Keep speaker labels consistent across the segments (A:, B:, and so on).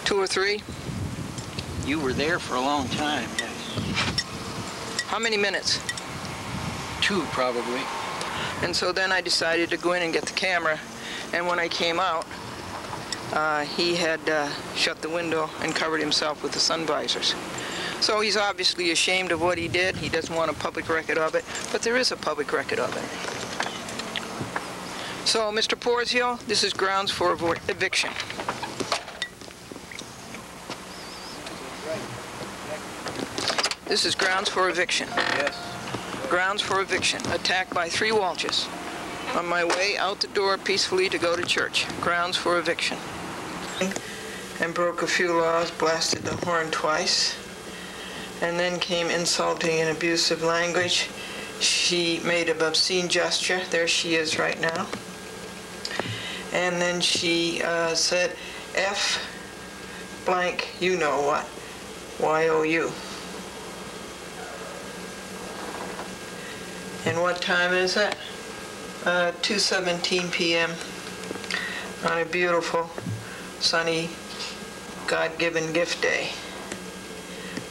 A: 2 or 3?
B: You were there for a long time, yes.
A: How many minutes?
B: 2, probably.
A: And so then I decided to go in and get the camera, and when I came out, he had shut the window and covered himself with the sun visors. So he's obviously ashamed of what he did. He doesn't want a public record of it, but there is a public record of it. So, Mr. Porzio, this is grounds for eviction. This is grounds for eviction.
B: Yes.
A: Grounds for eviction. Attacked by 3 Walshes. On my way out the door peacefully to go to church. Grounds for eviction. And broke a few laws, blasted the horn twice, and then came insulting and abusive language. She made an obscene gesture. There she is right now. And then she said, F blank, you know what, Y-O-U. And what time is it? 2:17 p.m. on a beautiful, sunny, God-given gift day,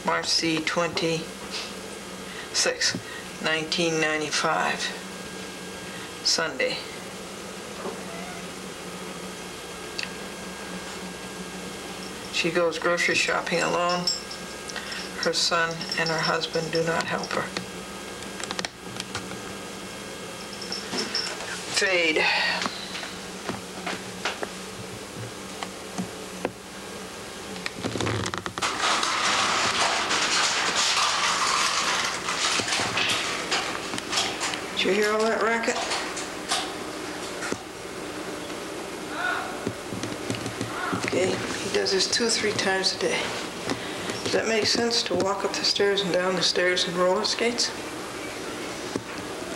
A: March the 26th, 1995, Sunday. She goes grocery shopping alone. Her son and her husband do not help her. Fade. Did you hear all that racket? Okay, he does this 2 or 3 times a day. Does that make sense, to walk up the stairs and down the stairs in roller skates?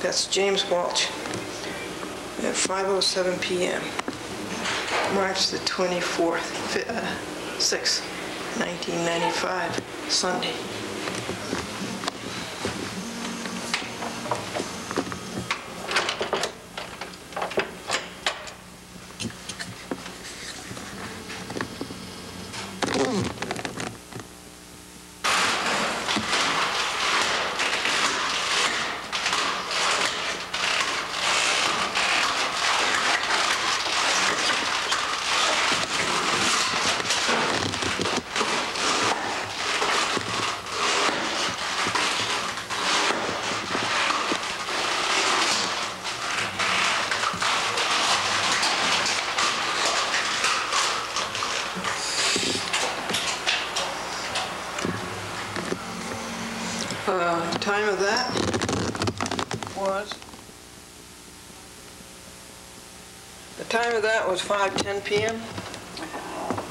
A: That's James Walsh at 5:07 p.m. March the 24th, 6th, 1995, Sunday. Time of that was, the time of that was 5:10 p.m.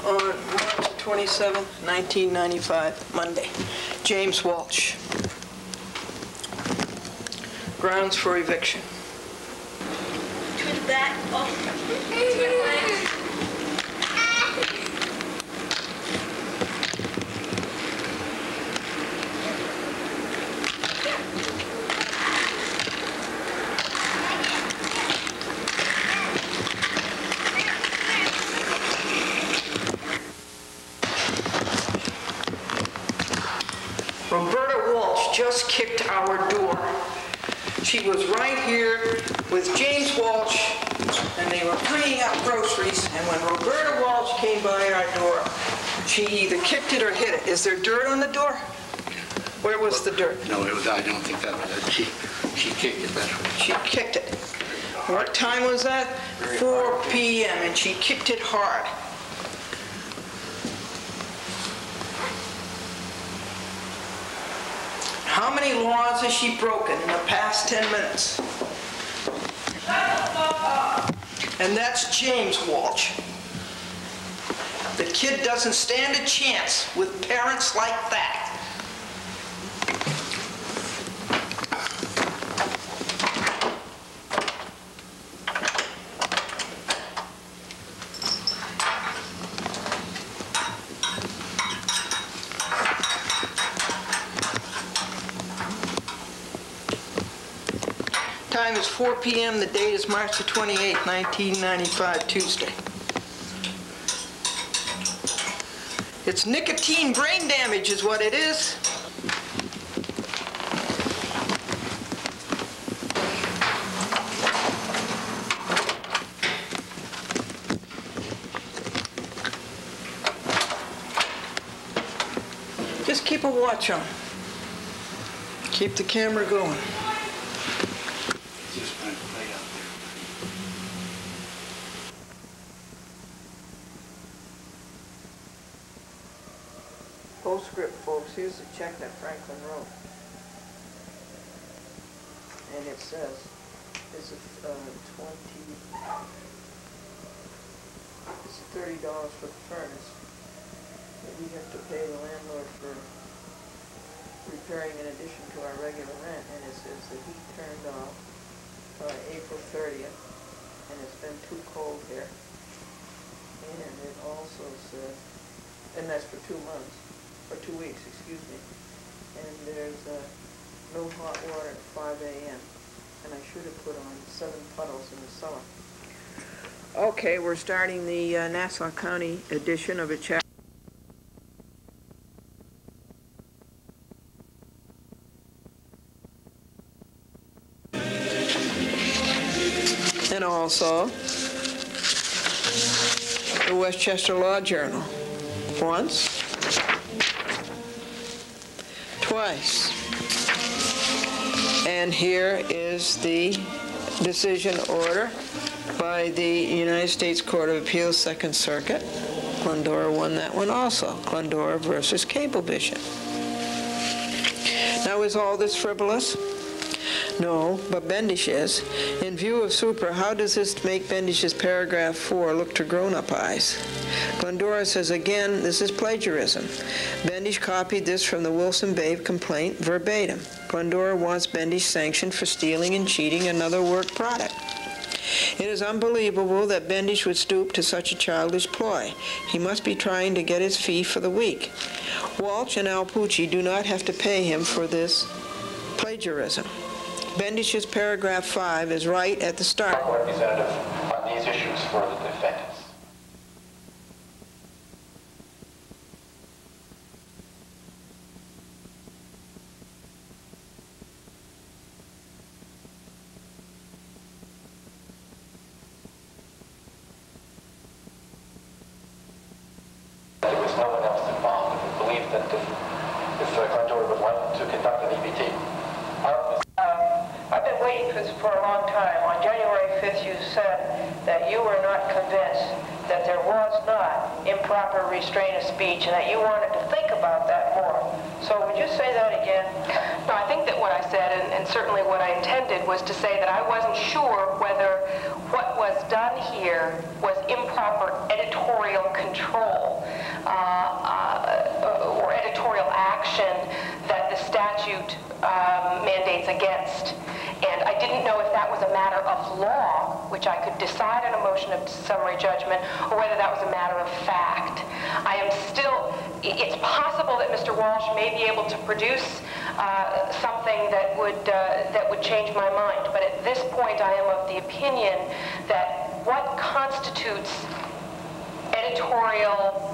A: on March 27th, 1995, Monday. James Walsh. Grounds for eviction.
C: To the back. Oh.
A: Roberta Walsh just kicked our door. She was right here with James Walsh, and they were bringing up groceries, and when Roberta Walsh came by our door, she either kicked it or hit it. Is there dirt on the door? Where was the dirt?
B: No, it was, I don't think that was it. She kicked it, that's right.
A: She kicked it. What time was that? 4 p.m., and she kicked it hard. How many laws has she broken in the past 10 minutes? And that's James Walsh. The kid doesn't stand a chance with parents like that. Time is 4 p.m. The date is March the 28th, 1995, Tuesday. It's nicotine brain damage is what it is. Just keep a watch on. Keep the camera going.
B: Just right out there.
A: Postscript, folks, here's the check that Franklin wrote. And it says, it's $30 for the furnace. That we have to pay the landlord for repairing in addition to our regular rent, and it says the heat turned off April 30th, and it's been too cold here. And it also says, and that's for 2 months, or 2 weeks, excuse me. And there's no hot water at 5 a.m. And I should have put on 7 puddles in the cellar. Okay, we're starting the Nassau County edition of a chapter. And also the Westchester Law Journal. Once, twice. And here is the decision order by the United States Court of Appeals, Second Circuit. Glendora won that one also. Glendora versus Cablevision. Now, is all this frivolous? No, but Bendish is. In view of Super, how does this make Bendish's paragraph 4 look to grown-up eyes? Glendora says again, this is plagiarism. Bendish copied this from the Wilson Babe complaint verbatim. Glendora wants Bendish sanctioned for stealing and cheating another work product. It is unbelievable that Bendish would stoop to such a childish ploy. He must be trying to get his fee for the week. Walsh and Alpucci do not have to pay him for this plagiarism. Bendish's paragraph 5 is right at the start.
D: Representative on these issues for the defendants. There was no one else involved. We believe that if Glendora would like to conduct an EBT.
E: I've been waiting for this for a long time. On January 5th, you said that you were not convinced that there was not improper restraint of speech and that you wanted to think about that more. So would you say that again?
F: No, I think that what I said, and certainly what I intended, was to say that I wasn't sure whether what was done here was improper editorial control or editorial action that the statute mandates against. And I didn't know if that was a matter of law, which I could decide on a motion of summary judgment, or whether that was a matter of fact. I am still, it's possible that Mr. Walsh may be able to produce something that would change my mind. But at this point, I am of the opinion that what constitutes editorial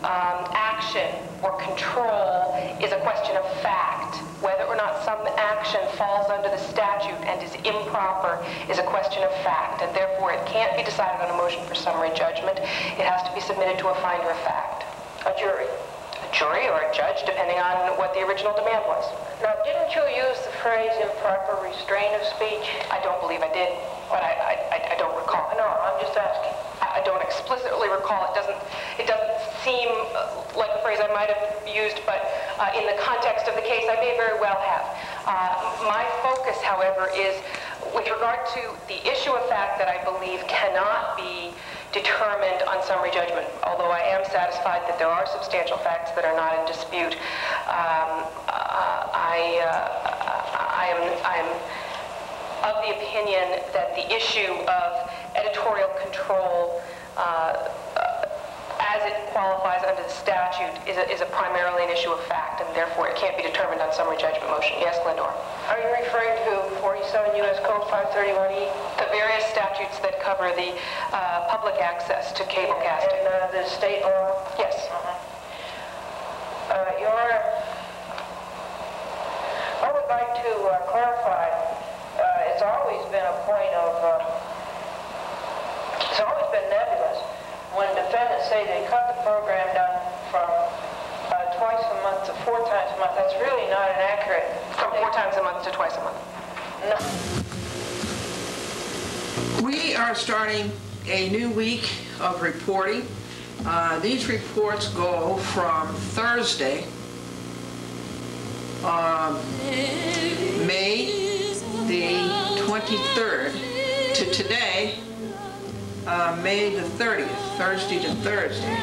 F: action or control is a question of fact. Whether or not some action falls under the statute and is improper is a question of fact, and therefore it can't be decided on a motion for summary judgment. It has to be submitted to a finder of fact.
E: A jury.
F: A jury or a judge, depending on what the original demand was.
E: Now, didn't you use the phrase improper restraint of speech?
F: I don't believe I did, but I don't recall.
E: No, I'm just asking.
F: I don't explicitly recall. It doesn't seem like a phrase I might have used, but in the context of the case, I may very well have. My focus, however, is with regard to the issue of fact that I believe cannot be determined on summary judgment, although I am satisfied that there are substantial facts that are not in dispute. I am of the opinion that the issue of editorial control as it qualifies under the statute is primarily an issue of fact, and therefore it can't be determined on summary judgment motion. Yes, Glendora?
E: Are you referring to 47 U.S. Code 531E?
F: The various statutes that cover the public access to cable casting.
E: And the state law?
F: Yes.
E: to clarify, it's always been a point of, it's always been nebulous when defendants say they cut the program down from twice a month to 4 times a month. That's really not an accurate.
F: From 4 times a month to twice a month.
E: No.
A: We are starting a new week of reporting. These reports go from Thursday, May the 23rd, to today, May the 30th, Thursday to Thursday.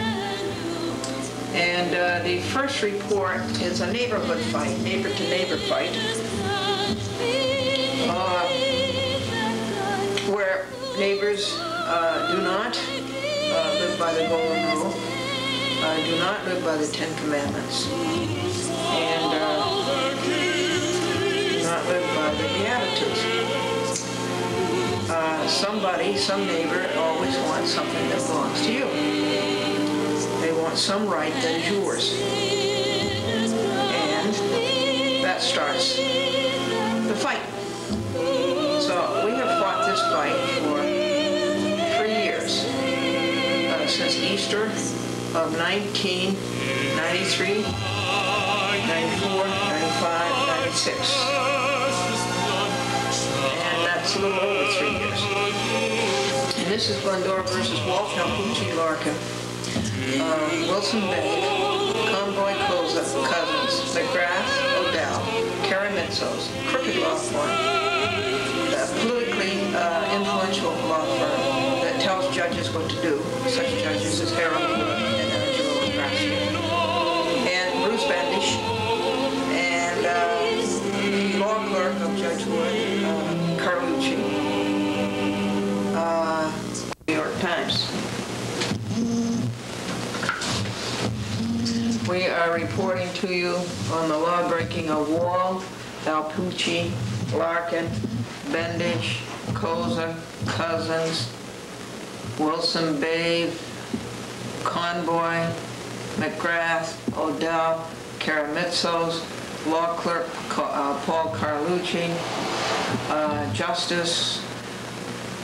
A: And the first report is a neighborhood fight, neighbor-to-neighbor fight, where neighbors do not live by the Golden Rule, do not live by the 10 Commandments, and do not live by the Beatitudes. Some neighbor always wants something that belongs to you. They want some right that is yours. And that starts the fight. So we have fought this fight for 3 years, since Easter of 1993, 94, 95, 96. And that's a little over 3 years. And this is Glendora versus Walsh, Pucci, Larkin, Wilson Bay, Convoy, Cousins, McGrath, O'Dell, Karamitsos, Crooked Law Firm, a politically influential law firm that tells judges what to do, such judges as Harold Wood and Angelo Gracia, and Bruce Bandish, and the law clerk of Judge Wood, Carlucci, New York Times. We are reporting to you on the law breaking of Wall, Alpucci, Larkin, Bendich, Koza, Cousins, Wilson Babe, Convoy, McGrath, O'Dell, Karamitsos, law clerk Paul Carlucci, Justice,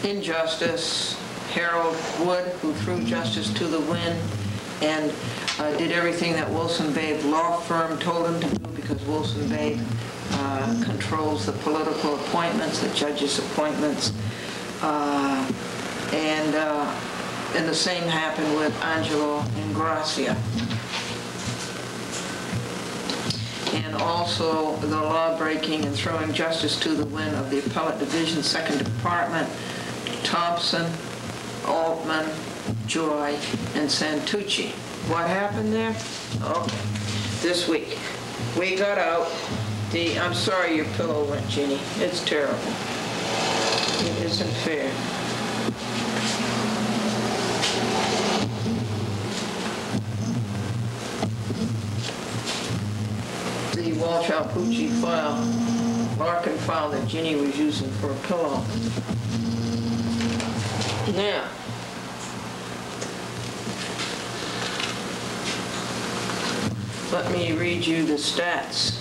A: Injustice, Harold Wood, who threw justice to the wind and did everything that Wilson Babe law firm told him to do, because Wilson Babe controls the political appointments, the judges' appointments, and the same happened with Angelo Ingrassia. And also the law breaking and throwing justice to the wind of the Appellate Division, 2nd Department, Thompson, Altman, Joy, and Santucci. What happened there? Okay, this week we got out the, I'm sorry your pillow went, Ginny. It's terrible. It isn't fair. The Walsh Alpucci file, Larkin file that Ginny was using for a pillow. Now, let me read you the stats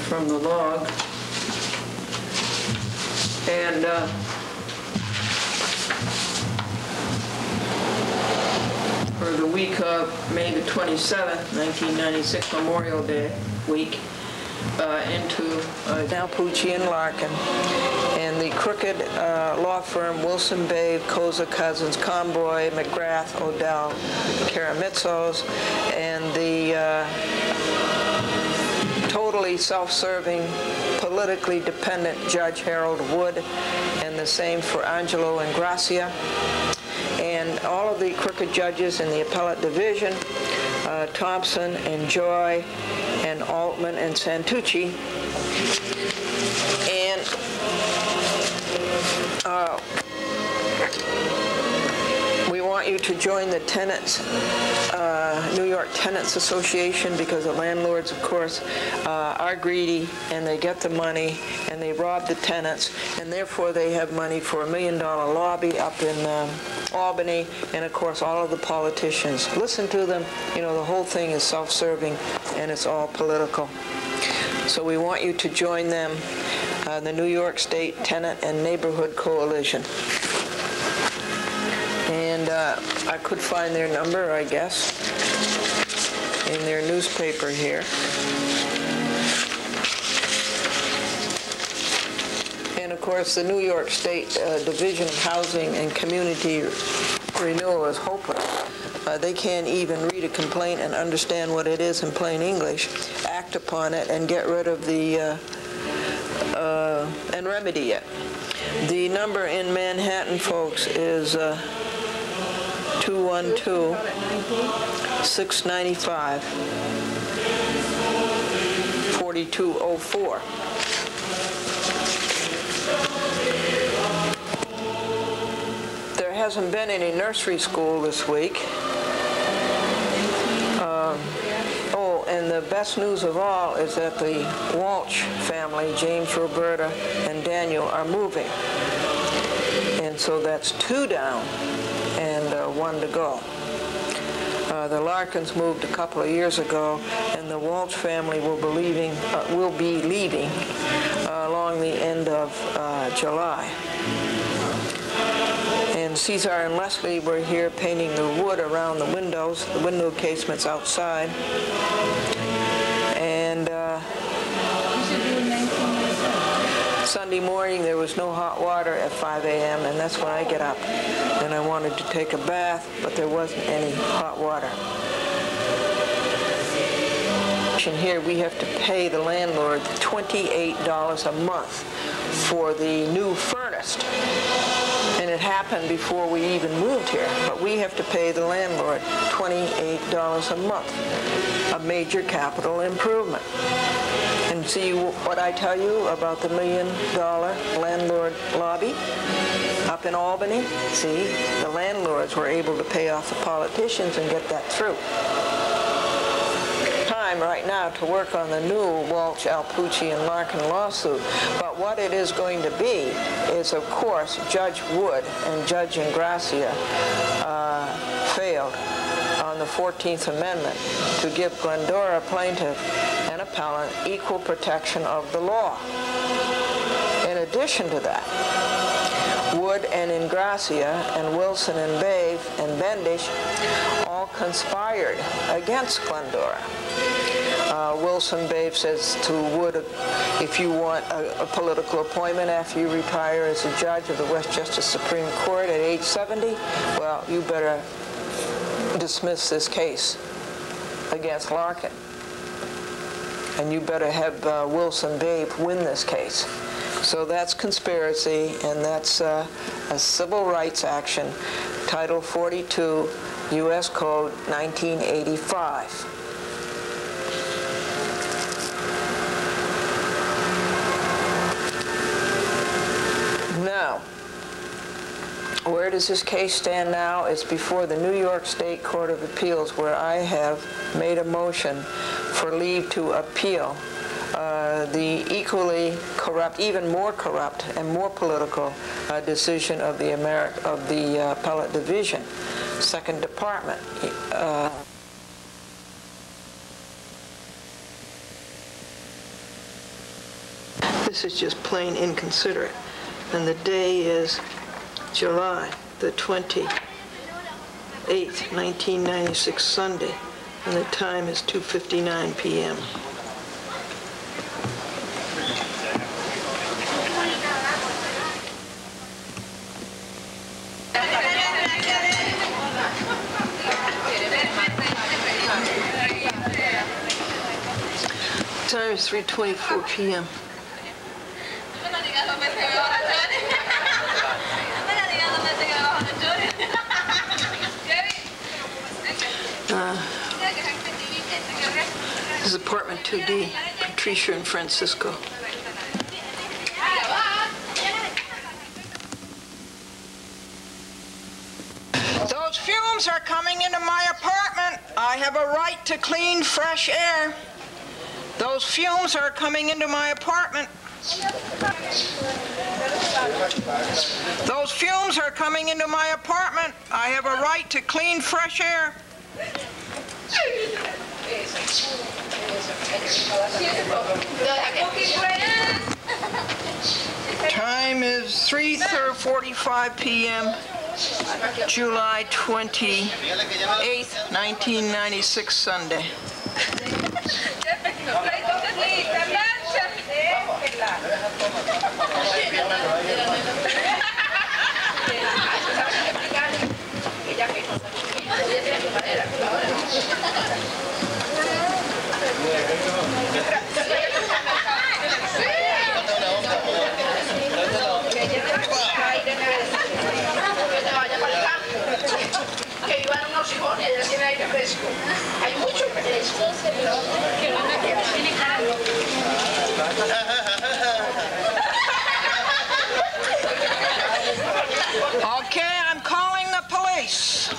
A: from the log. And for the week of May the 27th, 1996, Memorial Day week, into Alpucci and Larkin, and the crooked law firm Wilson Babe, Koza, Cousins, Convoy, McGrath, O'Dell, Karamitsos, and the totally self-serving, politically dependent Judge Harold Wood, and the same for Angelo Ingrassia, and all of the crooked judges in the Appellate Division, Thompson and Joy and Altman and Santucci, and we want you to join the tenants, New York Tenants Association, because the landlords, of course, are greedy, and they get the money, and they rob the tenants, and therefore they have money for $1 million lobby up in Albany, and of course all of the politicians. Listen to them. You know, the whole thing is self-serving, and it's all political. So we want you to join them, the New York State Tenant and Neighborhood Coalition. And I could find their number, I guess, in their newspaper here. And of course, the New York State Division of Housing and Community Renewal is hopeless. They can't even read a complaint and understand what it is in plain English, act upon it, and get rid of the, and remedy it. The number in Manhattan, folks, is 212-695-4204. There hasn't been any nursery school this week. And the best news of all is that the Walsh family, James, Roberta, and Daniel, are moving. And so that's 2 down and 1 to go. The Larkins moved a couple of years ago, and the Walsh family will be leaving along the end of July. And Cesar and Leslie were here painting the wood around the windows, the window casements outside. And Sunday morning there was no hot water at 5 a.m. and that's when I get up. And I wanted to take a bath, but there wasn't any hot water. Here we have to pay the landlord $28 a month for the new furnace. And it happened before we even moved here, but we have to pay the landlord $28 a month, a major capital improvement. And see what I tell you about the $1 million landlord lobby up in Albany? See, the landlords were able to pay off the politicians and get that through. Right now to work on the new Walsh, Alpucci, and Larkin lawsuit. But what it is going to be is, of course, Judge Wood and Judge Ingracia failed on the 14th Amendment to give Glendora plaintiff and appellant equal protection of the law. In addition to that, Wood and Ingracia and Wilson and Bave and Bendish all conspired against Glendora. Wilson Bave says to Wood, if you want a political appointment after you retire as a judge of the Westchester Supreme Court at age 70, well, you better dismiss this case against Larkin. And you better have Wilson Bave win this case. So that's conspiracy, and that's a civil rights action, Title 42, U.S. Code 1985. Now, where does this case stand now? It's before the New York State Court of Appeals, where I have made a motion for leave to appeal the equally corrupt, even more corrupt and more political decision of the Appellate Division, Second Department. This is just plain inconsiderate. And the day is July the 28th, 1996, Sunday, and the time is 2:59 p.m. The time is 3:24 p.m. This is apartment 2D, Patricia and Francisco. Those fumes are coming into my apartment. I have a right to clean, fresh air. Those fumes are coming into my apartment. Those fumes are coming into my apartment. I have a right to clean, fresh air. 3:45 p.m., July 28th, 1996, Sunday.
C: Que iban unos hijos y ella tiene aire fresco. Hay mucho fresco.
A: Okay, I'm calling the police.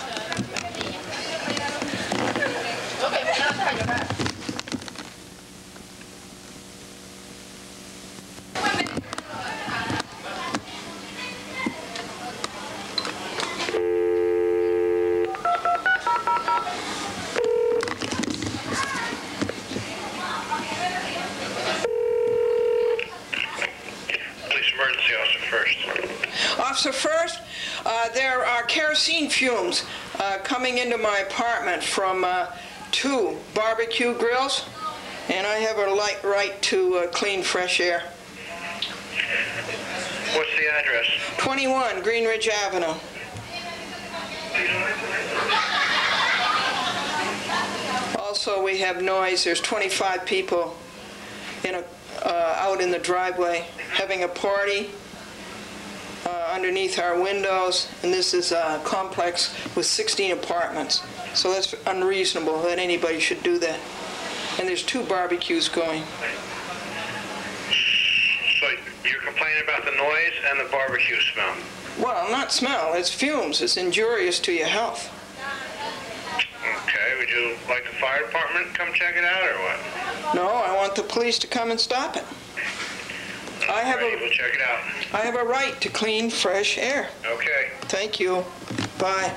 A: Officer First, there are kerosene fumes coming into my apartment from 2 barbecue grills, and I have a right to clean fresh air.
G: What's the address?
A: 21 Greenridge Avenue. Also, we have noise. There's 25 people out in the driveway having a party underneath our windows, and this is a complex with 16 apartments. So that's unreasonable that anybody should do that. And there's 2 barbecues going.
G: So you're complaining about the noise and the barbecue smell?
A: Well, not smell, it's fumes. It's injurious to your health.
G: Okay, would you like the fire department to come check it out or what?
A: No, I want the police to come and stop it.
G: We'll check it out.
A: I have a right to clean, fresh air.
G: Okay.
A: Thank you. Bye.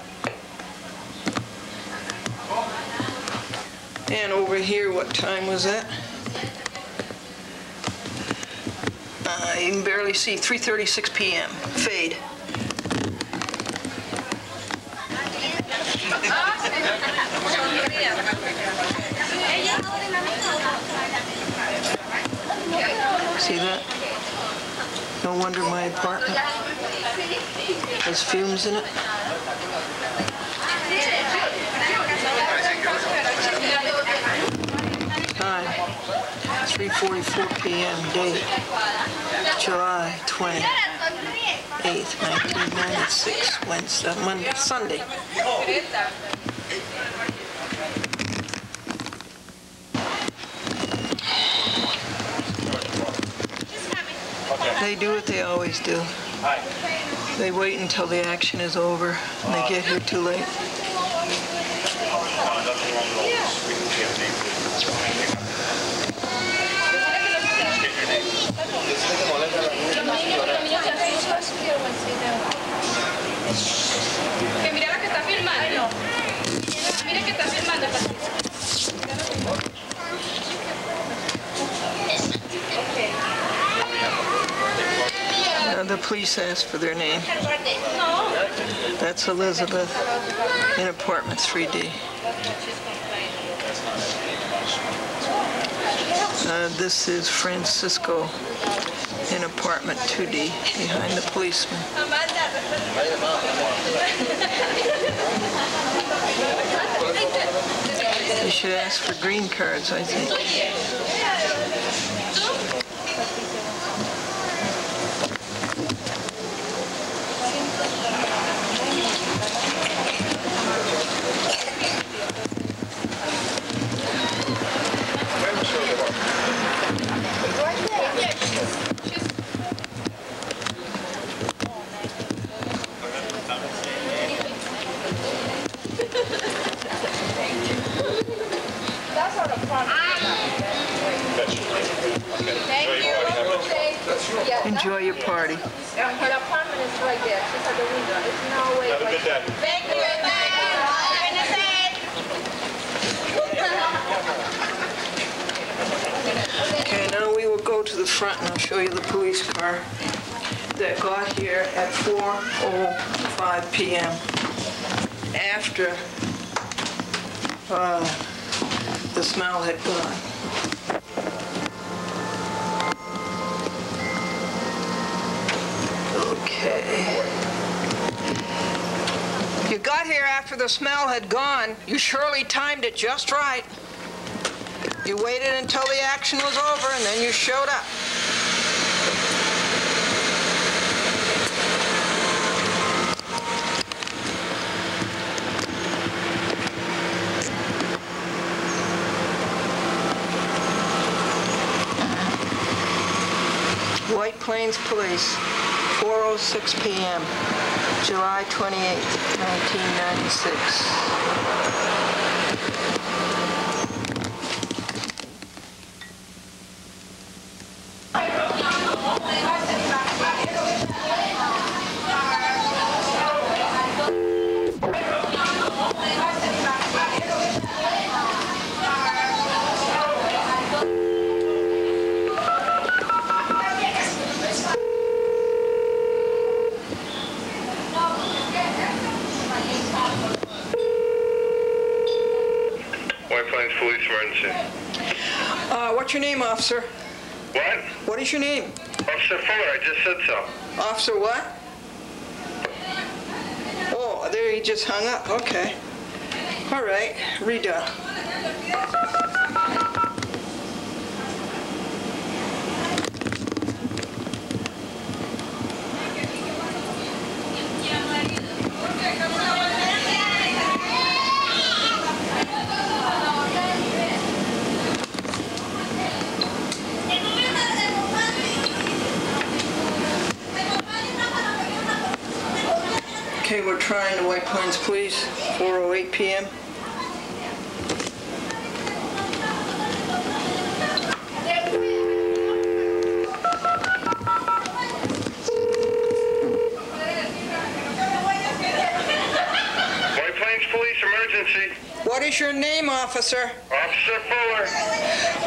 A: And over here, what time was that? I can barely see. 3:36 p.m. Fade. See that? No wonder my apartment has fumes in it. Time, 3:44 p.m. Date, July 28th, 1996, Wednesday, Monday, Sunday. They do what they always do. They wait until the action is over, and they get here too late.
C: Mira la que está filmando. Mira que está filmando.
A: The police asked for their name. That's Elizabeth in apartment 3D. This is Francisco in apartment 2D behind the policeman. You should ask for green cards, I think. Enjoy your party.
C: Her apartment is right there. She's at the window. There's no way.
G: Have a good day.
C: Thank you.
A: Okay, now we will go to the front and I'll show you the police car. that got here at 4:05 p.m. after the smell had gone. Okay. You got here after the smell had gone. You surely timed it just right. You waited until the action was over and then you showed up. White Plains Police, 4:06 p.m., July 28, 1996.
G: White Plains Police emergency.
A: What's your name, officer?
G: What?
A: What is your name?
G: Officer Fuller, I just said so.
A: Officer what? Oh, there he just hung up. Okay. All right, redone. Okay, we're trying the White Plains Police, 4:08 p.m.
G: White Plains Police emergency.
A: What is your name, officer?
G: Officer Fuller.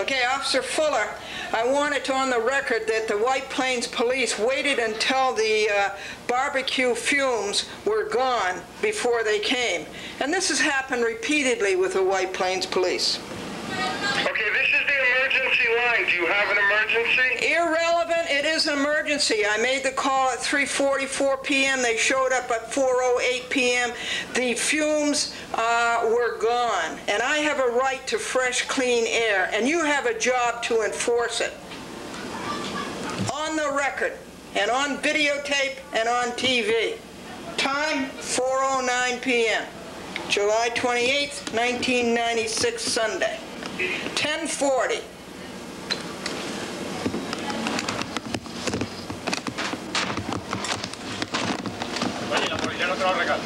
A: Okay, Officer Fuller, I want it on the record that the White Plains Police waited until the barbecue fumes were gone before they came. And this has happened repeatedly with the White Plains Police.
G: Okay, this is the emergency line. Do you have an emergency?
A: Irrelevant, it is an emergency. I made the call at 3:44 p.m. They showed up at 4:08 p.m. The fumes were gone. And I have a right to fresh, clean air. And you have a job to enforce it. On the record, and on videotape, and on TV. Time, 4:09 p.m. July 28th, 1996, Sunday. 10:40.
H: Oye, la policía no trajo regalo.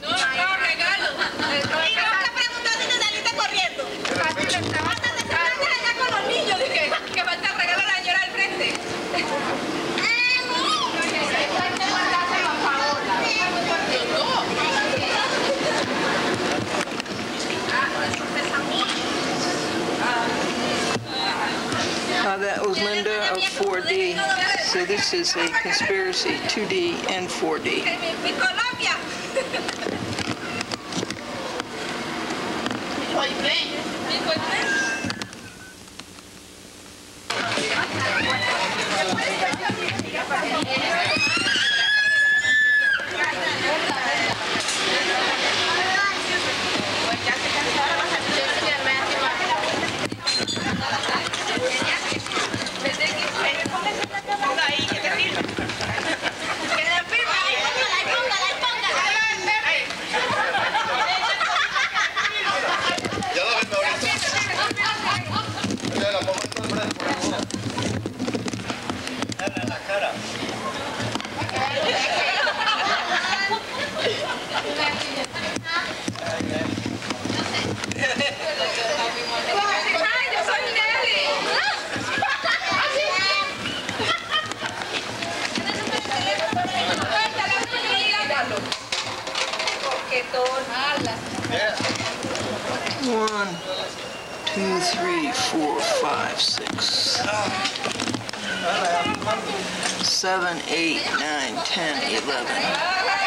C: No, no trajo regalo. Y no está preguntando si saliste corriendo. Antes de allá con los niños, dije que falta regalo a la señora al frente.
A: That was Linda of 4D. So this is a conspiracy, 2D and 4D.
C: Mi Colombia.
A: One, two, three, four, five, six, 7, 8, 9, 10, 11.